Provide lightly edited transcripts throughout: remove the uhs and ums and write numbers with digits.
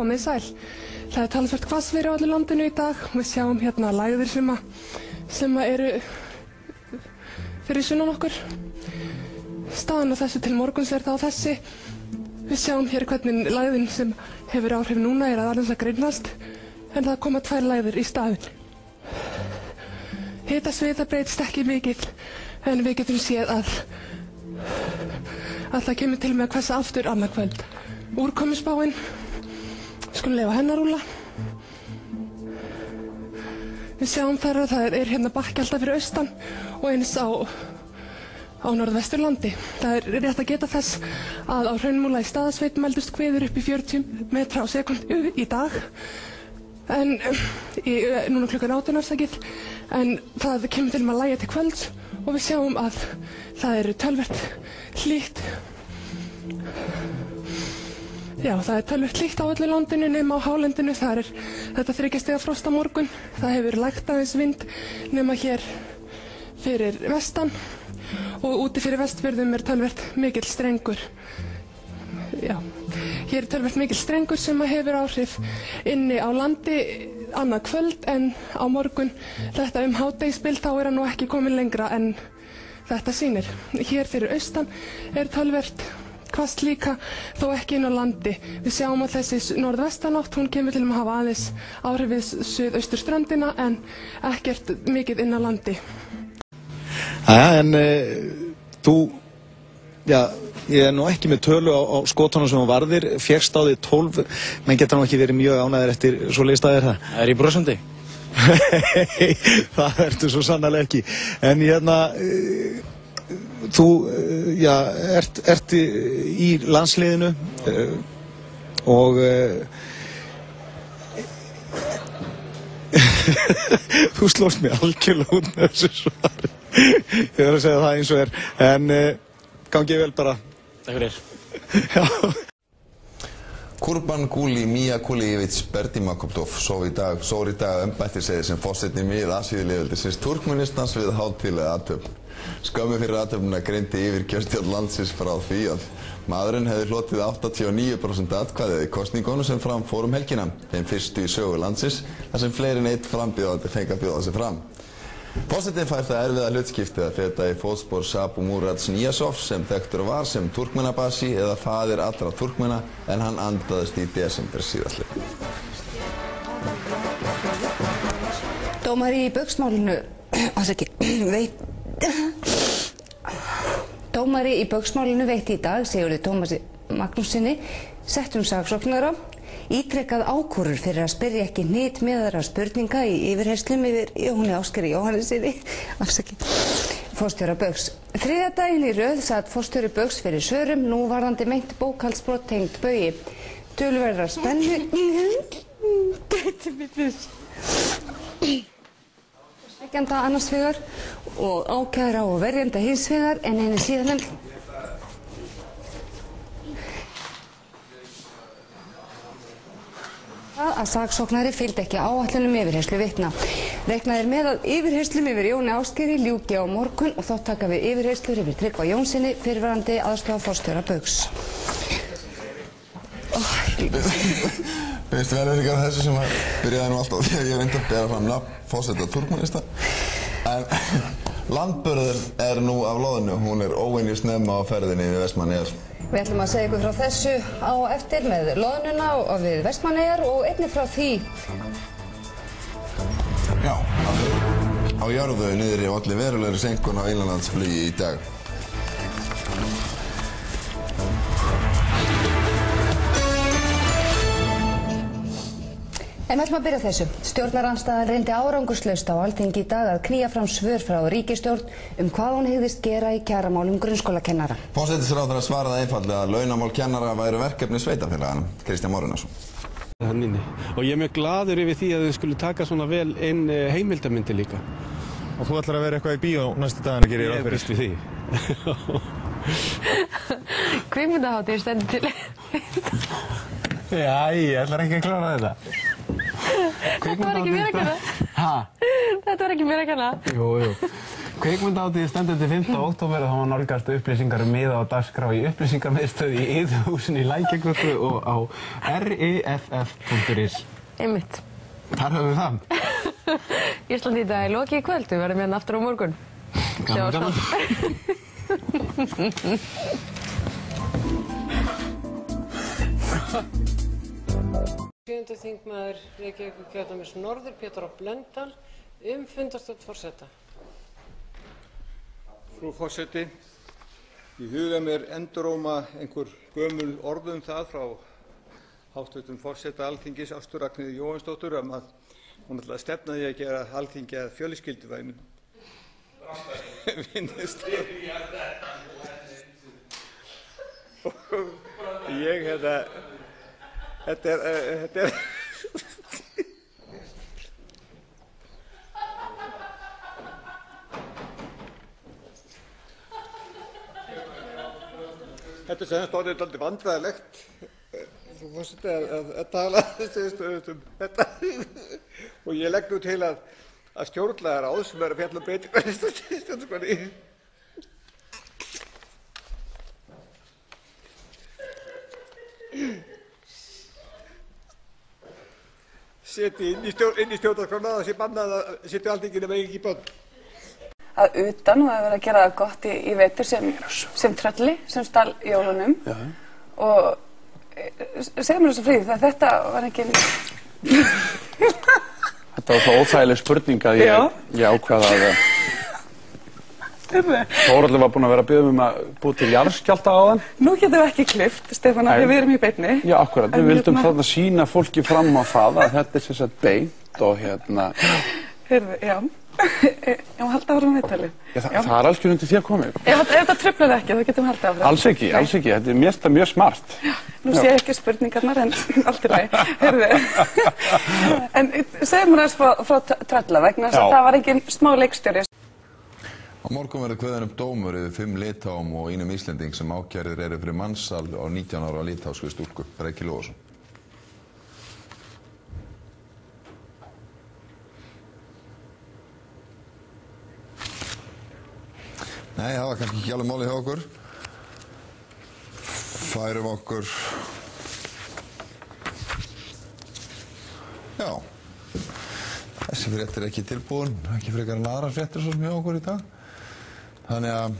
komið sæl. Það talsvert hvassviðri á öllu landinu í dag. Við sjáum hérna lægðir sem eru fyrir sunnan okkur. Staðan á þessu til morguns þá þessi. Við sjáum hér hvernig lægðin sem hefur áhrif núna aðeins að greinast, en það koma 2 lægðir í staðinn. Hitasvið breytist ekki mikið, en við getum séð að það kemur til með að hvessa aftur annað kvöld. Úrkomuspáin, skulum leyfa henni að rúlla. Við sjáum þar að það hérna bakki alltaf fyrir austan og eins á norðvesturlandi. Það rétt að geta þess að á Hraunmúla í Staðarsveit mældust hviður upp í 40 metra á sekúndu í dag. En núna klukkan 18 afsakið, en það kemur til með að lægja til kvölds og við sjáum að það töluvert hlýtt. Já, það töluvert hlýtt á öllu landinu nema á hálendinu. Það þetta 3 stiga frost á morgun. Það hefur lægt aðeins vind nema hér fyrir vestan og úti fyrir Vestfjörðum töluvert mikill strengur. Já, hér töluvert mikill strengur sem hefur áhrif inni á landi annað kvöld, en á morgun þetta hádegisbil þá hann nú ekki komin lengra en þetta sýnir. Hér fyrir austan töluvert hvasst líka, þó ekki inn á landi. Við sjáum að þessi norðvestanátt, hún kemur til að hafa aðeins áhrif við suðausturströndina en ekkert mikið inn á landi. En þú, já, ég nú ekki með tölu á skotunum sem hún varðir, fékkst á því 12, menn getur nú ekki verið mjög ánægðir eftir svoleiðis staðir það? Er ég brosandi? Það ertu svo sannarlega ekki. En hérna, þú, já, ert í landsliðinu og þú slóst mér algjörlega út með þessu svari. Ég verður að segja það eins og en gangi vel bara. Takk fyrir. Já. Kurbanguly Miyakulevich Berdimakubov sór í dag embættiseið sem forseti Mið-Asíulýðveldisins Turkmenistans við hátíðlega athöfn. Skömmu fyrir athöfnina greindi yfirkjörstjórn landsins frá því að maðurinn hefði hlotið 89% atkvæði í kosningunum sem fram fór helgina, þeim fyrstu í sögu landsins, þar sem fleiri en einn frambjóðandi fengu að bjóða sig fram. Forsetinn fær það erfiða hlutskiptið að feta í fótspor Sabu Murads Niyazov sem þekktur var sem Turkmenabasi eða faðir allra Turkmena, en hann andaðist í desember síðastliðinn. Dómari í Baugsmálinu veitti í dag Sigurði Tómasi Magnússyni settum saksóknara ítrekkað ákúrur fyrir að spyrja ekki hnitmiðaðra spurninga í yfirheyrslum yfir Jóni Ásgeiri Jóhannessyni, forstjóra Baugs. 3. daginn í röð sat forstjóri Baugs fyrir svörum, nú varðandi meint bókhaldsbrot tengd Baugi. Töluverðrar spennu gæti millis sveikjanda annars vegar og ákæra og verjanda hins vegar, en henni síðan að saksóknari fylgdi ekki áætlunum yfirheyrslu vitna. Reiknað með að yfirheyrslu yfir Jóni Ásgeiri ljúki á morgun og þá taka við yfirheyrslur yfir Tryggva Jónssyni, fyrrverandi aðstoðarforstjóra Baugs. Beiðstu velvirðingar á þessu sem byrjaði nú alltaf því að ég reyndi að bera fram nafn forseta Turkmenista. En landbörður nú af loðinu, hún óvenju snemma á ferðinni við Vestmannaeyjar. Við ætlum að segja ykkur frá þessu á eftir með loðnuna og við Vestmannaeyjar og einnig frá því. Já, á jörðu niðri olli verulegri seinkun á innanlandsflugi í dag. En við ætlum að byrja þessu. Stjórnarandstaðan reyndi árangurslaust á Alþingi í dag að knýja fram svör frá ríkisstjórn hvað hún hygðist gera í kjaramálum grunnskólakennara. Forsætisráðherra svaraði einfaldlega að launamál kennara væru verkefni sveitarfélagana. Kristján Már Unnarsson. Og ég mjög gladur yfir því að þið skulle taka svona vel inn heimildamyndi líka. Og þú ætlar að vera eitthvað í bíó næstu daginn að gera í ráð fyrir? Ég býst við því. Kvikmyndahátíð stendur til. Já, ég ætlar ekki að klára þetta. Þetta var ekki mér að gera. Þetta var ekki mér að kenna. Jú. Kvikmyndahátíð stendur til 5. október og þá má nálgast upplýsingar miða á dagskrá í upplýsingarmiðstöð í Iðuhúsinu í Lækjargötu og á riff.is. Einmitt. Þar höfum við það. Ísland í dag er lokið í kvöld, við verðum hérna aftur á morgun. Gaman. 7. þingmaður Reykjavíkurkjördæmis norður, Pétur Blöndal, fundarstjórn forseta. Frú forseti, í huga mér enduróma einhver gömul orð það frá háttvirtum forseta Alþingis Ástu Ragnheiði Jóhannsdóttur að hún ætlaði að stefna því að gera Alþingi að fjölskylduvænu. Þetta sem orðið dálítið vandræðilegt, frú forseti, að tala um þetta og ég legg nú til að stjórnlagaráð sem er að fjalla um breytingar í stjórnarskránni setji inn í stjórnarskrána að það sé bannað að setja Alþingi nema ekki í börn. Að utan og það hefur verið að gera gott í vetur sem trölli, sem stal jólunum. Já. Og segðu mér þessu Fríði, þetta var ekki... Þetta var svo óþægileg spurning að ég ákvaða að... Þórhallur var búinn að vera að biðja að búa til jarðskjálfta áðan. Nú getum við ekki klippt, Stefán, af því við erum í beinni. Já, akkurat. Við vildum þarna sýna fólki fram á það að þetta er sem sagt beint og hérna... Heyrðu, já. Já, halda áfram viðtalið. Það er alls undir því að koma. Ef þetta truflar ekki, þá getum við haldið áfram. Alls ekki. Þetta er mjög smart. Nú sé ég ekki spurningarnar, en allt í lagi. Heyrðu. En segðu mér aðeins frá trölla vegna þess að það var engin smá leikstjóri. Á morgun verður kveðinn upp dómur yfir 5 Litáum og einum Íslending sem ákærðir eru fyrir mannsal á 19 ára litháskri stúlku, Breki Logason. Nei, það var kannski ekki alveg málið hjá okkur. Færum okkur... Já. Þessi frétt er ekki tilbúin, ekki frekar en aðrar fréttir svo sem hjá okkur í dag. Þannig að...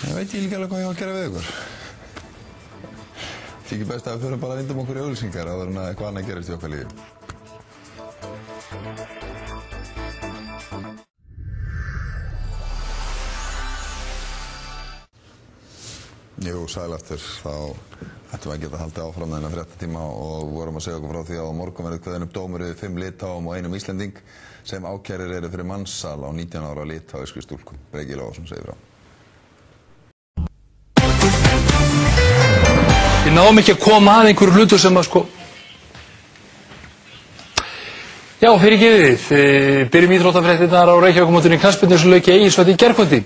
Ég veit ekki alveg hvað ég á að gera við ykkur. Það er ekki best að við förum bara að vindum okkur í auglýsingar áður en að eitthvað annað gerist í okkar lífi. Jú, sæl eftir, þá ættum við að geta haldið áfram þennan fréttatíma og vorum að segja okkur frá því að á morgun verður kveðinn upp dómur yfir 5 Litáum og einum Íslending sem ákærðir eru fyrir mannsal á 19 ára litháskri stúlku. Breki Logason segir frá. Við náum ekki að koma að einhverju hlutu sem að Já, fyrirgefið, byrjum íþróttafréttirnar á Reykjavíkurmótinu í knattspyrnu sem lauk í Egilsvelli í gærkvöldi.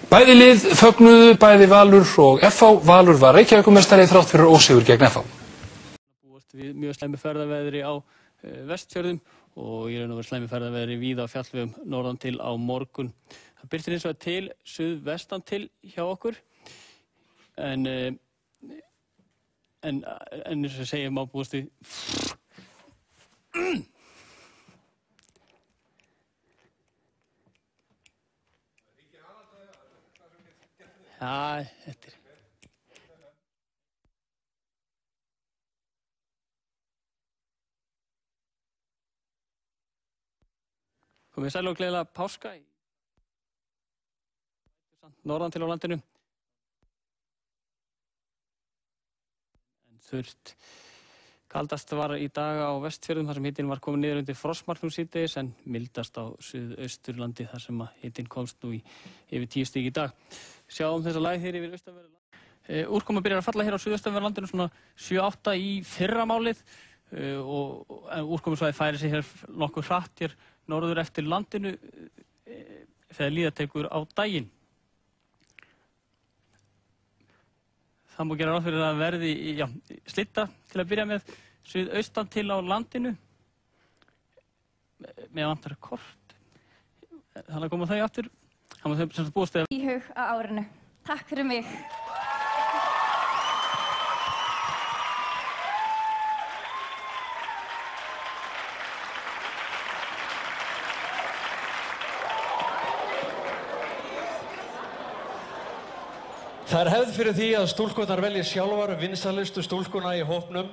Bæði lið fögnuðu, bæði Valur og FH. Valur var Reykjavíkurmeistari þrátt fyrir ósigur gegn FH. Búast við mjög slæmu ferðaveðri á Vestfjörðum og í raun og veru slæmu ferðaveðri víða á fjallvegum norðan til á morgun. Það birtir hins vegar til suðvestan til hjá okkur en eins og segja má búast við Já, þetta er... Komið sæl og gleðilega páska í norðan til á landinu. En þurrt. Kaldast var í dag á Vestfjörðum þar sem hitinn var komin niður undir frostmarknum síðdegis en mildast á Suðausturlandi þar sem hitinn komst nú yfir 10 stig í dag. Sjáum þessa lægð hér yfir austanverðu landinu. Úrkoma byrjar að falla hér á suðaustanverðu landinu svona 7-8 í fyrramálið og úrkomusvæði færi sig hér nokkuð hratt hér norður eftir landinu þegar líða tekur á daginn. Það má gera ráð fyrir að verði slitta til að byrja með suðaustan til á landinu. Mér vantar kort. Þannig að koma þau aftur. Það má þau sem búast eða... Í hug á árinu. Takk fyrir mig. Það hefð fyrir því að stúlkurnar velji sjálfar vinsælustu stúlkuna í hópnum